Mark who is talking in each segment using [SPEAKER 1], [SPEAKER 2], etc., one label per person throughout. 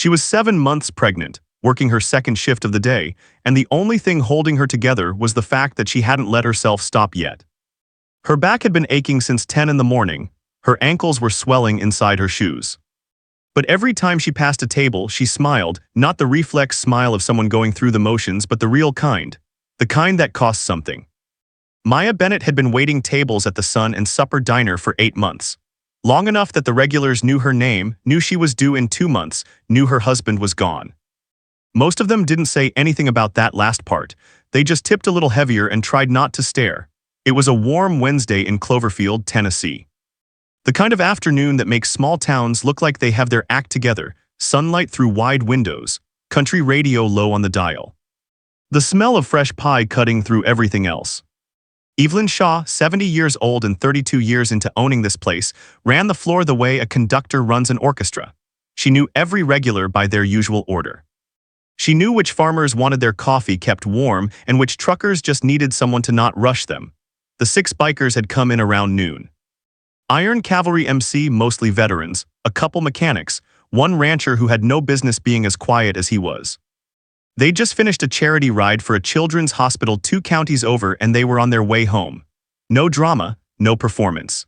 [SPEAKER 1] She was 7 months pregnant, working her second shift of the day, and the only thing holding her together was the fact that she hadn't let herself stop yet. Her back had been aching since 10 in the morning, her ankles were swelling inside her shoes. But every time she passed a table, she smiled, not the reflex smile of someone going through the motions, but the real kind. The kind that costs something. Maya Bennett had been waiting tables at the Sun and Supper Diner for 8 months. Long enough that the regulars knew her name, knew she was due in 2 months, knew her husband was gone. Most of them didn't say anything about that last part. They just tipped a little heavier and tried not to stare. It was a warm Wednesday in Cloverfield, Tennessee. The kind of afternoon that makes small towns look like they have their act together, sunlight through wide windows, country radio low on the dial. The smell of fresh pie cutting through everything else. Evelyn Shaw, 70 years old and 32 years into owning this place, ran the floor the way a conductor runs an orchestra. She knew every regular by their usual order. She knew which farmers wanted their coffee kept warm and which truckers just needed someone to not rush them. The 6 bikers had come in around noon. Iron Cavalry MC, mostly veterans, a couple mechanics, one rancher who had no business being as quiet as he was. They'd just finished a charity ride for a children's hospital 2 counties over and they were on their way home. No drama, no performance.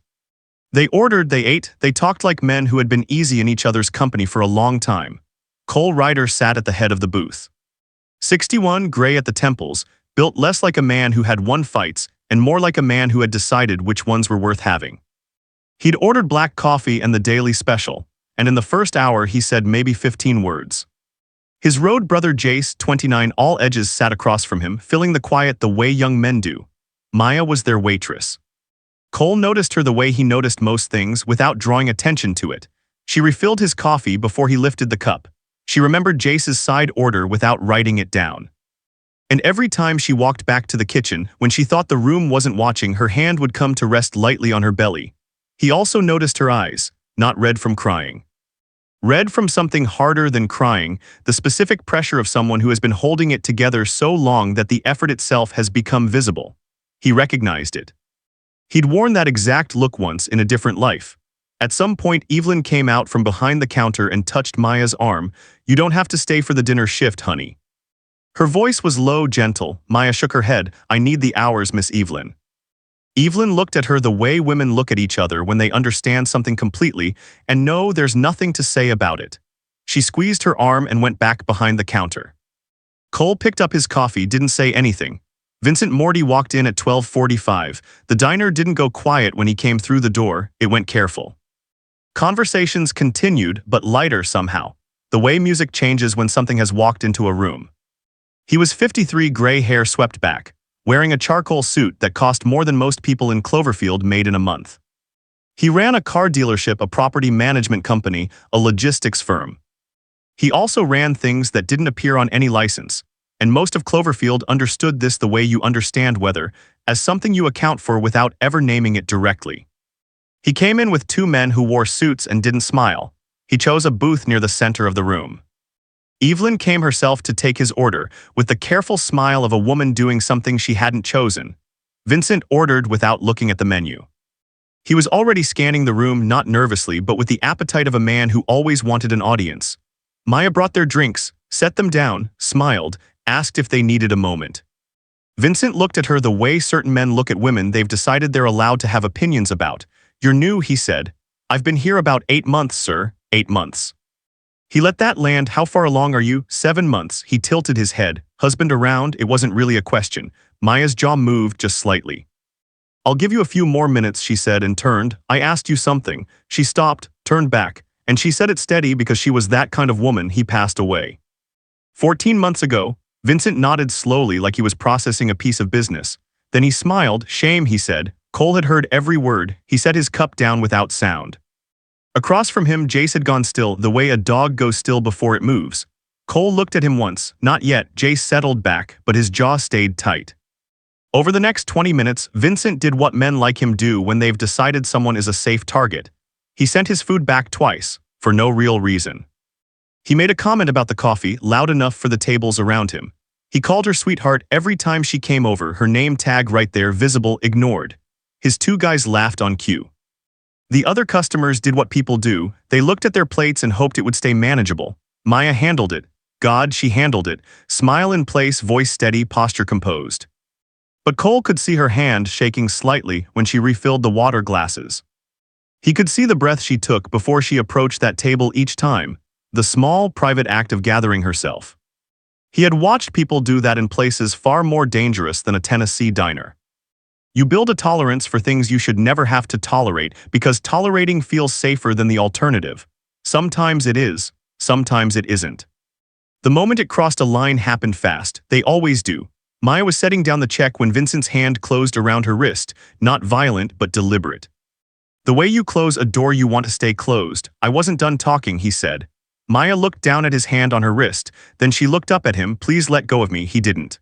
[SPEAKER 1] They ordered, they ate, they talked like men who had been easy in each other's company for a long time. Cole Ryder sat at the head of the booth. 61, gray at the temples, built less like a man who had won fights and more like a man who had decided which ones were worth having. He'd ordered black coffee and the daily special, and in the first hour he said maybe 15 words. His road brother Jace, 29, all edges sat across from him, filling the quiet the way young men do. Maya was their waitress. Cole noticed her the way he noticed most things without drawing attention to it. She refilled his coffee before he lifted the cup. She remembered Jace's side order without writing it down. And every time she walked back to the kitchen, when she thought the room wasn't watching, her hand would come to rest lightly on her belly. He also noticed her eyes, not red from crying. Red from something harder than crying, the specific pressure of someone who has been holding it together so long that the effort itself has become visible. He recognized it. He'd worn that exact look once in a different life. At some point, Evelyn came out from behind the counter and touched Maya's arm. "You don't have to stay for the dinner shift, honey." Her voice was low, gentle. Maya shook her head. "I need the hours, Miss Evelyn." Evelyn looked at her the way women look at each other when they understand something completely and know there's nothing to say about it. She squeezed her arm and went back behind the counter. Cole picked up his coffee, didn't say anything. Vincent Morty walked in at 12:45. The diner didn't go quiet when he came through the door, it went careful. Conversations continued, but lighter somehow, the way music changes when something has walked into a room. He was 53, gray hair swept back, wearing a charcoal suit that cost more than most people in Cloverfield made in a month. He ran a car dealership, a property management company, a logistics firm. He also ran things that didn't appear on any license, and most of Cloverfield understood this the way you understand weather, as something you account for without ever naming it directly. He came in with 2 men who wore suits and didn't smile. He chose a booth near the center of the room. Evelyn came herself to take his order, with the careful smile of a woman doing something she hadn't chosen. Vincent ordered without looking at the menu. He was already scanning the room, not nervously, but with the appetite of a man who always wanted an audience. Maya brought their drinks, set them down, smiled, asked if they needed a moment. Vincent looked at her the way certain men look at women they've decided they're allowed to have opinions about. "You're new," he said. "I've been here about 8 months, sir, 8 months." He let that land. "How far along are you?" 7 months. He tilted his head. "Husband around?" It wasn't really a question. Maya's jaw moved just slightly. "I'll give you a few more minutes," she said and turned. "I asked you something." She stopped, turned back, and she said it steady because she was that kind of woman. "He passed away 14 months ago." Vincent nodded slowly like he was processing a piece of business. Then he smiled. "Shame," he said. Cole had heard every word. He set his cup down without sound. Across from him, Jace had gone still, the way a dog goes still before it moves. Cole looked at him once. Not yet. Jace settled back, but his jaw stayed tight. Over the next 20 minutes, Vincent did what men like him do when they've decided someone is a safe target. He sent his food back twice, for no real reason. He made a comment about the coffee, loud enough for the tables around him. He called her sweetheart every time she came over, her name tag right there, visible, ignored. His 2 guys laughed on cue. The other customers did what people do. They looked at their plates and hoped it would stay manageable. Maya handled it. God, she handled it. Smile in place, voice steady, posture composed. But Cole could see her hand shaking slightly when she refilled the water glasses. He could see the breath she took before she approached that table each time, the small, private act of gathering herself. He had watched people do that in places far more dangerous than a Tennessee diner. You build a tolerance for things you should never have to tolerate because tolerating feels safer than the alternative. Sometimes it is, sometimes it isn't. The moment it crossed a line happened fast, they always do. Maya was setting down the check when Vincent's hand closed around her wrist, not violent but deliberate. The way you close a door you want to stay closed. I wasn't done talking, he said. Maya looked down at his hand on her wrist, then she looked up at him. Please let go of me, he didn't.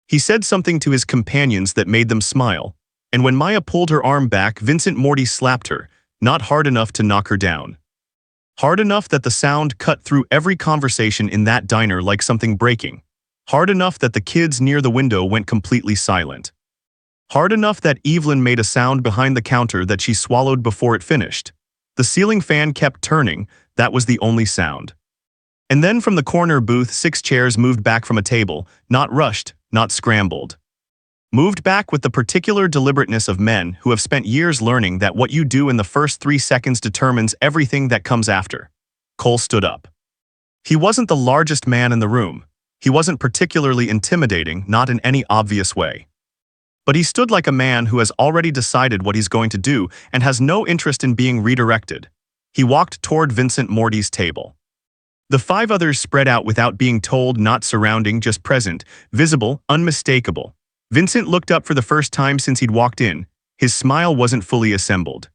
[SPEAKER 1] He said something to his companions that made them smile, and when Maya pulled her arm back, Vincent Morty slapped her, not hard enough to knock her down. Hard enough that the sound cut through every conversation in that diner like something breaking. Hard enough that the kids near the window went completely silent. Hard enough that Evelyn made a sound behind the counter that she swallowed before it finished. The ceiling fan kept turning, that was the only sound. And then from the corner booth 6 chairs moved back from a table, not rushed, not scrambled. Moved back with the particular deliberateness of men who have spent years learning that what you do in the first 3 seconds determines everything that comes after. Cole stood up. He wasn't the largest man in the room. He wasn't particularly intimidating, not in any obvious way. But he stood like a man who has already decided what he's going to do and has no interest in being redirected. He walked toward Vincent Morty's table. The 5 others spread out without being told, not surrounding, just present, visible, unmistakable. Vincent looked up for the first time since he'd walked in. His smile wasn't fully assembled.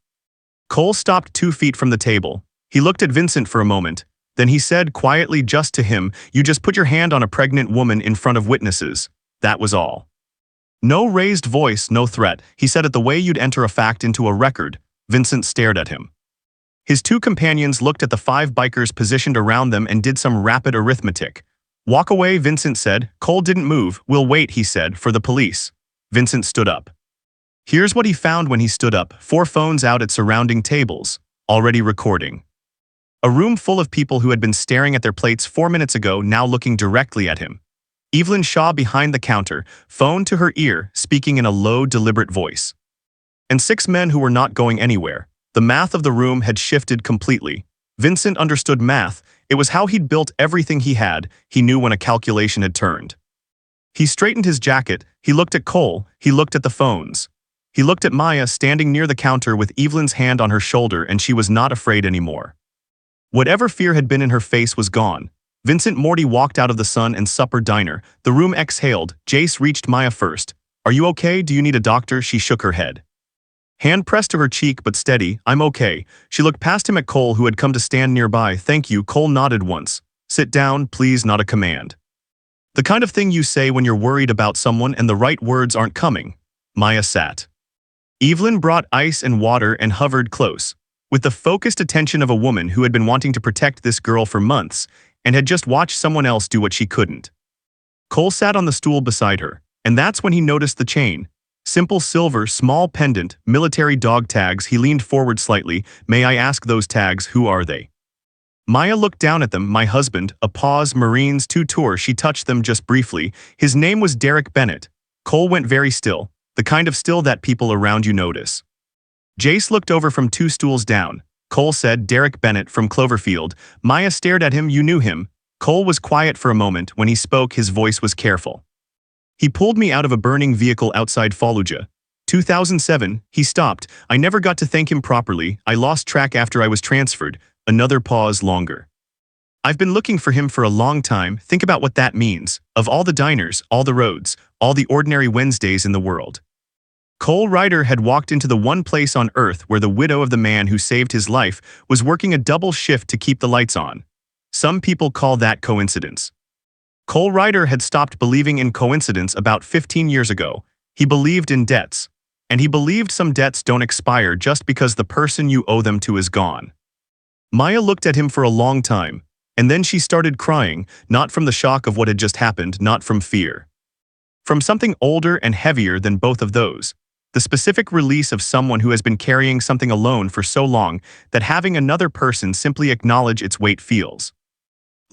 [SPEAKER 1] Cole stopped 2 feet from the table. He looked at Vincent for a moment. Then he said quietly, just to him, "You just put your hand on a pregnant woman in front of witnesses." That was all. No raised voice, no threat. He said it the way you'd enter a fact into a record. Vincent stared at him. His 2 companions looked at the 5 bikers positioned around them and did some rapid arithmetic. "Walk away," Vincent said. Cole didn't move. "We'll wait," he said, "for the police." Vincent stood up. Here's what he found when he stood up: 4 phones out at surrounding tables, already recording. A room full of people who had been staring at their plates 4 minutes ago now looking directly at him. Evelyn Shaw behind the counter, phone to her ear, speaking in a low, deliberate voice. And 6 men who were not going anywhere. The math of the room had shifted completely. Vincent understood math. It was how he'd built everything he had. He knew when a calculation had turned. He straightened his jacket. He looked at Cole. He looked at the phones. He looked at Maya standing near the counter with Evelyn's hand on her shoulder, and she was not afraid anymore. Whatever fear had been in her face was gone. Vincent Morty walked out of the Sun and Supper diner. The room exhaled. Jace reached Maya first. "Are you okay? Do you need a doctor?" She shook her head. Hand pressed to her cheek but steady. "I'm okay." She looked past him at Cole, who had come to stand nearby. "Thank you." Cole nodded once. "Sit down, please," not a command. The kind of thing you say when you're worried about someone and the right words aren't coming. Maya sat. Evelyn brought ice and water and hovered close, with the focused attention of a woman who had been wanting to protect this girl for months and had just watched someone else do what she couldn't. Cole sat on the stool beside her, and that's when he noticed the chain. Simple silver, small pendant, military dog tags. He leaned forward slightly. "May I ask those tags, who are they?" Maya looked down at them. "My husband." A pause. "Marines 2 tour." She touched them just briefly. "His name was Derek Bennett." Cole went very still, the kind of still that people around you notice. Jace looked over from 2 stools down. Cole said, "Derek Bennett from Cloverfield." Maya stared at him. "You knew him?" Cole was quiet for a moment. When he spoke, his voice was careful. "He pulled me out of a burning vehicle outside Fallujah. 2007, he stopped. I never got to thank him properly. I lost track after I was transferred." Another pause, longer. "I've been looking for him for a long time." Think about what that means. Of all the diners, all the roads, all the ordinary Wednesdays in the world. Cole Ryder had walked into the one place on Earth where the widow of the man who saved his life was working a double shift to keep the lights on. Some people call that coincidence. Cole Ryder had stopped believing in coincidence about 15 years ago. He believed in debts. And he believed some debts don't expire just because the person you owe them to is gone. Maya looked at him for a long time, and then she started crying, not from the shock of what had just happened, not from fear. From something older and heavier than both of those. The specific release of someone who has been carrying something alone for so long that having another person simply acknowledge its weight feels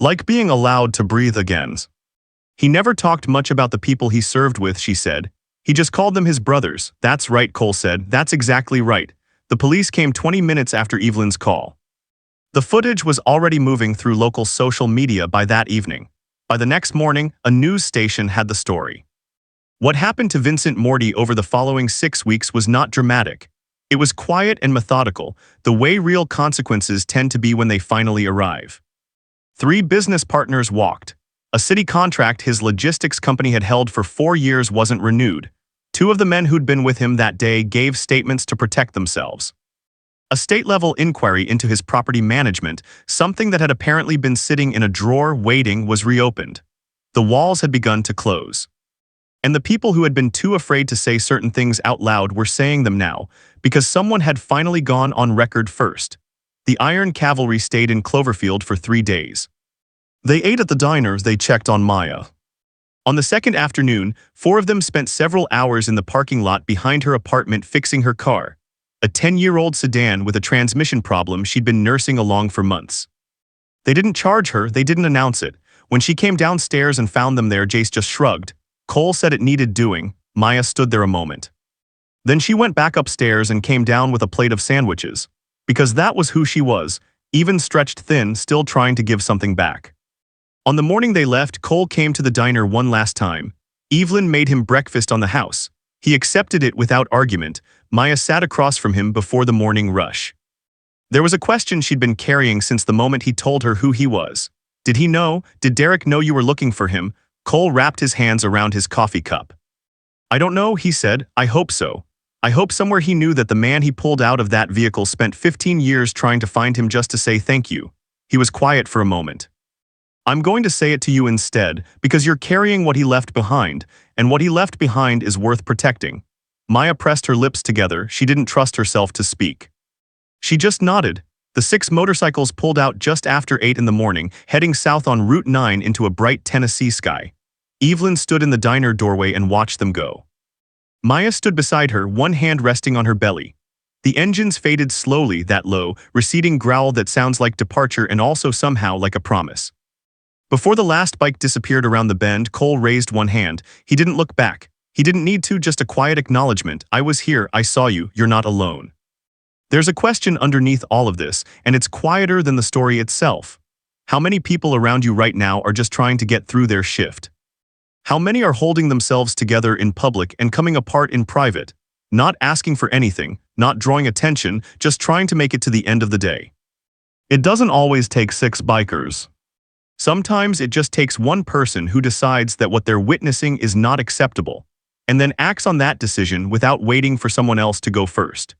[SPEAKER 1] Like being allowed to breathe again. He never talked much about the people he served with, she said. He just called them his brothers. That's right, Cole said. That's exactly right. The police came 20 minutes after Evelyn's call. The footage was already moving through local social media by that evening. By the next morning, a news station had the story. What happened to Vincent Morty over the following 6 weeks was not dramatic. It was quiet and methodical, the way real consequences tend to be when they finally arrive. 3 business partners walked. A city contract his logistics company had held for 4 years wasn't renewed. 2 of the men who'd been with him that day gave statements to protect themselves. A state-level inquiry into his property management, something that had apparently been sitting in a drawer waiting, was reopened. The walls had begun to close. And the people who had been too afraid to say certain things out loud were saying them now, because someone had finally gone on record first. The Iron Cavalry stayed in Cloverfield for 3 days. They ate at the diners they checked on Maya. On the second afternoon, 4 of them spent several hours in the parking lot behind her apartment fixing her car, a 10-year-old sedan with a transmission problem she'd been nursing along for months. They didn't charge her, they didn't announce it. When she came downstairs and found them there, Jace just shrugged. Cole said it needed doing. Maya stood there a moment. Then she went back upstairs and came down with a plate of sandwiches. Because that was who she was, even stretched thin, still trying to give something back. On the morning they left, Cole came to the diner one last time. Evelyn made him breakfast on the house. He accepted it without argument. Maya sat across from him before the morning rush. There was a question she'd been carrying since the moment he told her who he was. Did he know? Did Derek know you were looking for him? Cole wrapped his hands around his coffee cup. I don't know, he said. I hope so. I hope somewhere he knew that the man he pulled out of that vehicle spent 15 years trying to find him just to say thank you. He was quiet for a moment. I'm going to say it to you instead, because you're carrying what he left behind, and what he left behind is worth protecting. Maya pressed her lips together. She didn't trust herself to speak. She just nodded. The 6 motorcycles pulled out just after 8 in the morning, heading south on Route 9 into a bright Tennessee sky. Evelyn stood in the diner doorway and watched them go. Maya stood beside her, one hand resting on her belly. The engines faded slowly, that low, receding growl that sounds like departure and also somehow like a promise. Before the last bike disappeared around the bend, Cole raised one hand. He didn't look back. He didn't need to, just a quiet acknowledgement. I was here, I saw you, you're not alone. There's a question underneath all of this, and it's quieter than the story itself. How many people around you right now are just trying to get through their shift? How many are holding themselves together in public and coming apart in private? Not asking for anything, not drawing attention, just trying to make it to the end of the day. It doesn't always take 6 bikers. Sometimes it just takes one person who decides that what they're witnessing is not acceptable, and then acts on that decision without waiting for someone else to go first.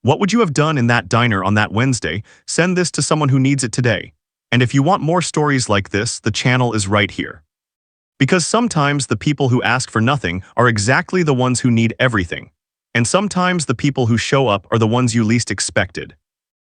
[SPEAKER 1] What would you have done in that diner on that Wednesday? Send this to someone who needs it today. And if you want more stories like this, the channel is right here. Because sometimes the people who ask for nothing are exactly the ones who need everything. And sometimes the people who show up are the ones you least expected.